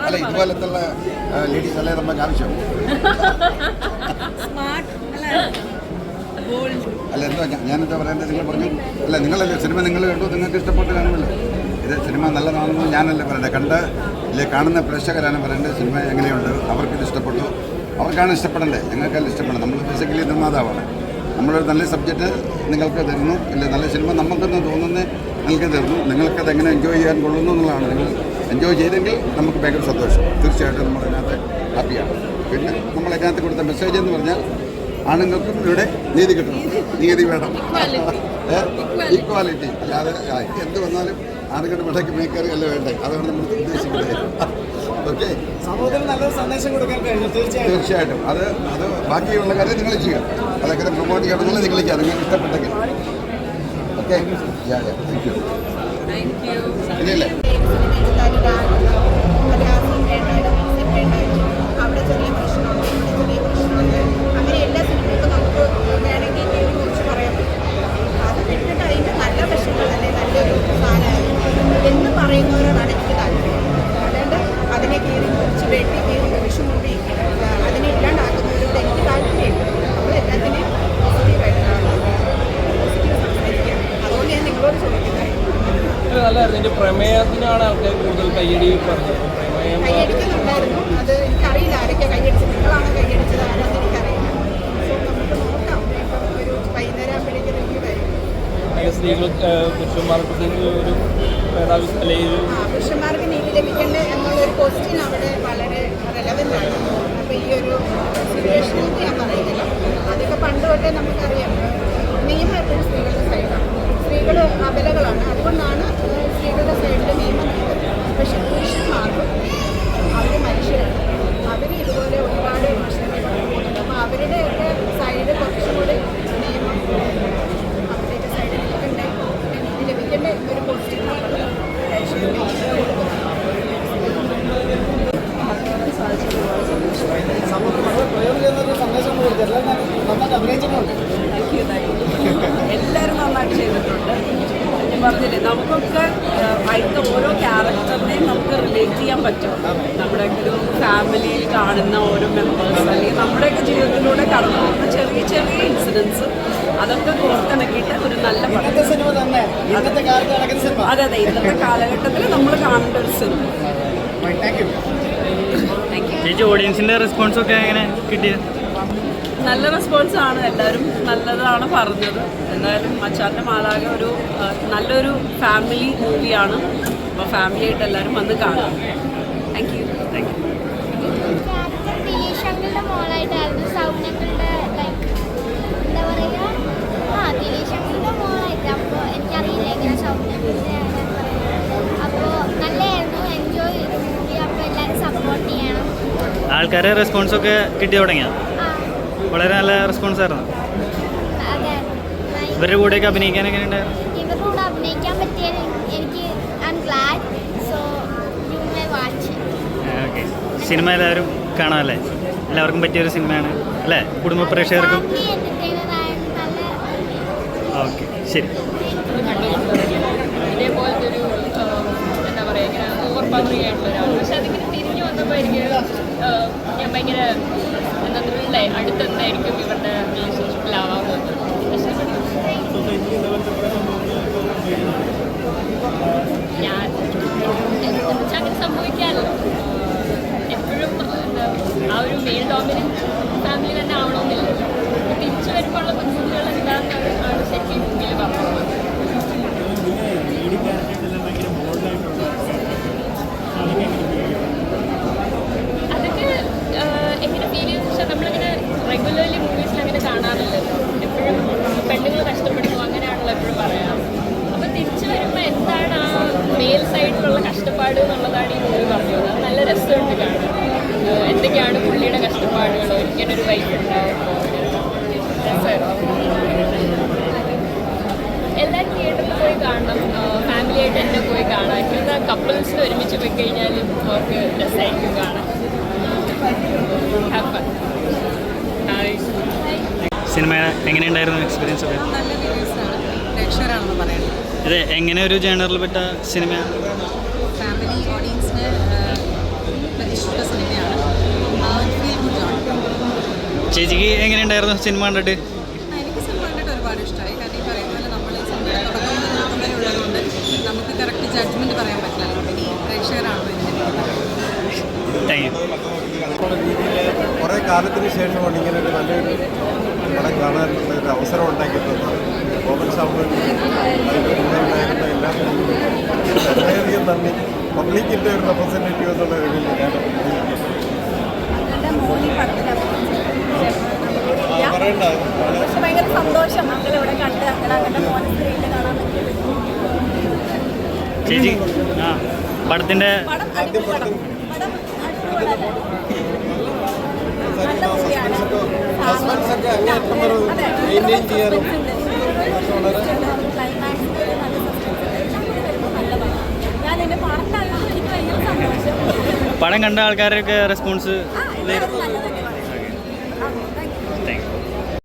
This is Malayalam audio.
അല്ല ഇതുപോലത്തുള്ള ലേഡീസ് അല്ലേ നമുക്ക് ആവശ്യം. അല്ല എന്തോ ഞാനെന്താ പറയുന്നത്, നിങ്ങൾ പറഞ്ഞു അല്ല നിങ്ങളല്ലേ സിനിമ നിങ്ങൾ കണ്ടു, നിങ്ങൾക്ക് ഇഷ്ടപ്പെട്ട് കാണുമല്ലോ. ഇത് സിനിമ നല്ലതാണെന്ന് ഞാനല്ലേ പറയണ്ടേ, ഇല്ലേ കാണുന്ന പ്രേക്ഷകരാണ് പറയേണ്ടത് സിനിമ എങ്ങനെയുണ്ട്, അവർക്കിത് ഇഷ്ടപ്പെട്ടു, അവർക്കാണ് ഇഷ്ടപ്പെടേണ്ടത്, ഞങ്ങൾക്കല്ല ഇഷ്ടപ്പെടണം. നമ്മൾ ബേസിക്കലി നിർമ്മാതാവാണ്. നമ്മളൊരു നല്ല സബ്ജക്റ്റ് നിങ്ങൾക്ക് തരുന്നു, ഇല്ല നല്ല സിനിമ നമുക്കെന്ന് തോന്നുന്നത് നിങ്ങൾക്ക് തരുന്നു, നിങ്ങൾക്കത് എങ്ങനെ എൻജോയ് ചെയ്യാൻ കൊള്ളുന്നു എന്നുള്ളതാണ്. നിങ്ങൾ എൻജോയ് ചെയ്തെങ്കിൽ നമുക്ക് ഭയങ്കര സന്തോഷം. തീർച്ചയായിട്ടും നമ്മളതിനകത്ത് ഹാപ്പിയാണ്. പിന്നെ നമ്മളതിനകത്ത് കൊടുത്ത മെസ്സേജ് എന്ന് പറഞ്ഞാൽ ആണുങ്ങൾക്കും ഇവിടെ നീതി കിട്ടണം, നീതി വേണം, ഈക്വാലിറ്റി. അല്ലാതെ എന്ത് വന്നാലും ആണുങ്ങളുടെ ഇടയ്ക്ക് മേക്കറി അല്ല വേണ്ടേ, അതാണ് നമ്മൾ ഉദ്ദേശിക്കുന്നത്. ഓക്കെ, സമൂഹത്തിന് നല്ലൊരു സന്ദേശം കൊടുക്കാൻ കഴിയും. തീർച്ചയായിട്ടും അത് ബാക്കിയുള്ള കാര്യം നിങ്ങൾ ചെയ്യുക, അതൊക്കെ പ്രൊമോട്ട് ചെയ്യണമെന്നുള്ള നിങ്ങൾ ചെയ്യുക, നിങ്ങൾക്ക് ഇഷ്ടപ്പെട്ടെങ്കിൽ. Okay, thank you. ഇനിയല്ലേ അവിടെ ചെറിയ പ്രശ്നമുണ്ട്, ഇവിടെ ചെറിയ പ്രശ്നമുണ്ട്, അങ്ങനെ എല്ലാ സിനിമകൾക്കും നമുക്ക് വേണമെങ്കിൽ കുറിച്ച് പറയാൻ പറ്റും. അത് വിട്ടിട്ട് അതിൻ്റെ നല്ല വശങ്ങളല്ലേ നല്ലൊരു സാധനമാണ് എന്ന് പറയുന്നവരോടാണ് എനിക്ക് താല്പര്യം. അതുകൊണ്ട് അതിനെ കീറി കുറിച്ച് വെട്ടി കീറി വിഷമൂടി അതിനെ ഇല്ലാണ്ടാക്കുന്നവരോട് എനിക്ക് താല്പര്യമില്ല. നമ്മളെല്ലാത്തിനെയും പോസിറ്റീവായിട്ടാണ് സംസാരിക്കുക. അതുകൊണ്ട് ഞാൻ നിങ്ങളോട് ചോദിക്കുന്നതായിരുന്നു. നല്ലതായിരുന്നു. പ്രമേയത്തിനാണ് ആൾക്കാർ കൂടുതൽ കയ്യടി പറഞ്ഞത്. കൈയടിക്കുന്നുണ്ടായിരുന്നു, അത് എനിക്കറിയില്ല ആരൊക്കെ കൈയടിച്ചത്, നിങ്ങളാണ് കൈയടിച്ചത് ആരാന്ന് എനിക്കറിയില്ല. സോ നമുക്ക് നോക്കാം, ഇപ്പം ഒരു വൈകുന്നേരം ആകുമ്പോഴേക്കും റിവ്യൂ വരും. പുരുഷന്മാർക്ക് നീതി ലഭിക്കേണ്ടത് എന്നുള്ളൊരു ക്വസ്റ്റ്യൻ അവിടെ വളരെ റെലവൻ്റ് ആണ്. അപ്പോൾ ഈ ഒരു സിറ്റുവേഷനിൽ ഞാൻ പറയുന്നില്ല, അതൊക്കെ പണ്ട് തൊട്ടേ നമുക്കറിയാം. നിയമം എപ്പോഴും സ്ത്രീകളുടെ സൈഡാണ്, സ്ത്രീകൾ അബലകളാണ്, അതുകൊണ്ടാണ് സ്ത്രീകളുടെ സൈഡിൽ നിയമം നിൽക്കുന്നത്. പക്ഷെ പുരുഷന്മാർക്ക് അവർ മനുഷ്യരാണ്, അവർ ഇതുപോലെ ഒരുപാട് പ്രശ്നങ്ങൾ പോകുന്നുണ്ട്. അപ്പോൾ അവരുടെയൊക്കെ സൈഡ് കുറച്ചുകൂടി നിയമം അവരുടെയൊക്കെ സൈഡ് നിൽക്കണ്ടേ, നീതി ലഭിക്കേണ്ട ഒരു പോസിറ്റീവ് എല്ലാവരും നന്നായിട്ട് ചെയ്തിട്ടുണ്ട്. പറഞ്ഞില്ലേ, നമുക്കൊക്കെ അതിൻ്റെ ഓരോ ക്യാരക്ടറിനെയും നമുക്ക് റിലേറ്റ് ചെയ്യാൻ പറ്റും. നമ്മുടെ ഒരു ഫാമിലിയിൽ കാണുന്ന ഓരോ മെമ്പേഴ്സ് അല്ലെങ്കിൽ നമ്മുടെയൊക്കെ ജീവിതത്തിലൂടെ കടന്നു പോകുന്ന ചെറിയ ചെറിയ ഇൻസിഡൻസ് അതൊക്കെ കോർത്തിണക്കിയിട്ട് ഒരു നല്ല പടം. അതെ അതെ, ഇന്നത്തെ കാലഘട്ടത്തിൽ നമ്മൾ കാണേണ്ട ഒരു സിനിമ. ചേച്ചി, ഓഡിയൻസിൻ്റെ റെസ്പോൺസൊക്കെ എങ്ങനെ കിട്ടിയത്? നല്ല റെസ്പോൺസാണ്, എല്ലാവരും നല്ലതാണ് പറഞ്ഞത്. എന്തായാലും മച്ചാൻ്റെ മാലാഖ ഒരു നല്ലൊരു ഫാമിലി മൂവിയാണ്. അപ്പോൾ ഫാമിലിയായിട്ട് എല്ലാവരും വന്ന് കാണാം. Thank you. ദിലീഷങ്ങളുടെ മോളായിട്ടായിരുന്നു, സൗമ്യങ്ങളുടെ എന്താ പറയുക, ദിലീഷങ്ങളുടെ മോളായിട്ട്. അപ്പോൾ എനിക്കറിയില്ല എങ്ങനെ സൗമ്യങ്ങളുടെ അപ്പോൾ നല്ലതായിരുന്നു, എൻജോയ് ചെയ്തു മൂവി. അപ്പോൾ എല്ലാവരും സപ്പോർട്ട് ചെയ്യണം. ആൾക്കാരെ റെസ്പോൺസൊക്കെ കിട്ടി തുടങ്ങിയ വളരെ നല്ല റെസ്പോൺസ് ആയിരുന്നു. ഇവരുടെ കൂടെയൊക്കെ അഭിനയിക്കാൻ എങ്ങനെ ഉണ്ടായിരുന്നു? ഇവരുടെ കൂടെ അഭിനയിക്കാൻ പറ്റിയത് എനിക്ക് GLAAD. So you may watch. Okay, cinema എല്ലാവരും കാണാമല്ലേ? എല്ലാവർക്കും പറ്റിയൊരു സിനിമയാണ് അല്ലേ? കുടുംബ പ്രേക്ഷകർക്കും. ഓക്കെ, ശരി. ഇതേപോലത്തെ ഒരു എന്താ പറയുക, ഇങ്ങനെ ഓവർ പവറിംഗ് ആയിട്ടുള്ളൊരാൾ, പക്ഷെ അതിങ്ങനെ തിരിഞ്ഞു വന്നപ്പോൾ എനിക്ക് ഞാൻ ഭയങ്കര എന്താ ത്രില്ലേ, അടുത്തെന്തായിരിക്കും ഇവരുടെ റിലേഷൻഷിപ്പിലാവാൻ പോകുന്നത്. പക്ഷേ ഞാൻ അങ്ങനെ സംഭവിക്കാമല്ലോ, എപ്പോഴും ആ ഒരു മെയിൽ ഡോമിനൻറ്റ് ഫാമിലി തന്നെ ആവണമെന്നില്ല. തിരിച്ചു വരുമ്പോഴുള്ള ബുദ്ധിമുട്ടുകൾ എന്താണെന്നാണ് ശരിക്കും മുന്നിൽ പറഞ്ഞത്. അതൊക്കെ എങ്ങനെ ഫീൽ ചെയ്യുന്ന വെച്ചാൽ നമ്മളിങ്ങനെ റെഗുലർലി മൂവീസിൽ അങ്ങനെ കാണാറില്ലല്ലോ. എപ്പോഴും പെണ്ണുങ്ങൾ കഷ്ടപ്പെടുന്നു അങ്ങനെയാണല്ലോ എപ്പോഴും പറയാം. അപ്പോൾ തിരിച്ചു വരുമ്പോൾ എന്താണ് ആ മെയിൽ സൈഡിലുള്ള കഷ്ടപ്പാട് എന്നുള്ളതാണ് ഈ മൂവി പറഞ്ഞത്. അത് നല്ല രസമുണ്ട് കാണാൻ. എന്തൊക്കെയാണ് പുള്ളിയുടെ കഷ്ടപ്പാടുകൾ, ഒരിക്കലൊരു വൈഫ് ഉണ്ടാകുമ്പോൾ രസമായിരുന്നു. എല്ലാവരും തിയേറ്ററിൽ പോയി കാണണം, ഫാമിലിയായിട്ട് തന്നെ പോയി കാണണം. കാണാം. എനിക്ക് കപ്പിൾസിന് ഒരുമിച്ച് പോയി കഴിഞ്ഞാലും അവർക്ക് രസമായിരിക്കും കാണാൻ. ഹാപ്പി. ഹായ്. സിനിമ എങ്ങനെയുണ്ടായിരുന്നു എക്സ്പീരിയൻസ് ഒക്കെ? നല്ല റിവ്യൂസാണ്, പ്രേക്ഷകരാണെന്ന് പറയുന്നത്. ഇത് എങ്ങനെ ഒരു ജേണറിൽ പെട്ട സിനിമയാണ്? ഫാമിലി ഓഡിയൻസിന് ഇഷ്ടമുള്ള സിനിമയാണ്. ഫീൽ ഗുഡാണ്. ചേച്ചിക്ക് എങ്ങനെയുണ്ടായിരുന്നു സിനിമ കണ്ടിട്ട്? എനിക്ക് സിനിമ കണ്ടിട്ട് ഒരുപാട് ഇഷ്ടമായി. കാരണം ഈ പറയുന്ന പോലെ നമ്മൾ സിനിമയുടെ തുടക്കം മുതൽ നോക്കുന്നേ ഉള്ളതുകൊണ്ട് നമുക്ക് കറക്റ്റ് ജഡ്ജ്മെൻറ്റ് പറയാൻ പറ്റില്ലല്ലോ. ഇനി പ്രേക്ഷകരാണല്ലോ ഇതിൻ്റെ താങ്ക് യു. കുറേ കാലത്തിന് ശേഷമാണ് ഇങ്ങനെ ഒരു നല്ലൊരു പടം കാണാനുള്ള ഒരു അവസരം ഉണ്ടാക്കി തന്നത് ഗോവൻ സാമുവലിനും അതിൻ്റെ ഉണ്ടായിരുന്ന എല്ലാവർക്കും വളരെയധികം നന്ദി. പബ്ലിക്കിൻ്റെ ഒരു റെപ്രസെൻറ്റേറ്റീവ് എന്നുള്ള രീതിയിൽ ഞാൻ പറയേണ്ട ഭയങ്കര സന്തോഷം മക്കളിവിടെ കണ്ട് അങ്ങനെ മോനെ സ്ക്രീനിൽ കാണാൻ പറ്റിയത്. ചേച്ചി ആ പടത്തിൻ്റെ പടം അടിപൊളി പടം. പടം അടിപൊളിയല്ലേ? നല്ല മൂവിയാണ്. സസ്പെൻസ് ഒക്കെ അങ്ങേയറ്റം വരെ മെയിൻറ്റെയിൻ ചെയ്യാനും ഞാൻ എന്നെ പാർട്ടാണ്. എനിക്ക് ഭയങ്കര സന്തോഷം. പടം കണ്ട ആൾക്കാരൊക്കെ റെസ്പോൺസ് എല്ലാവരും നല്ലതന്നെ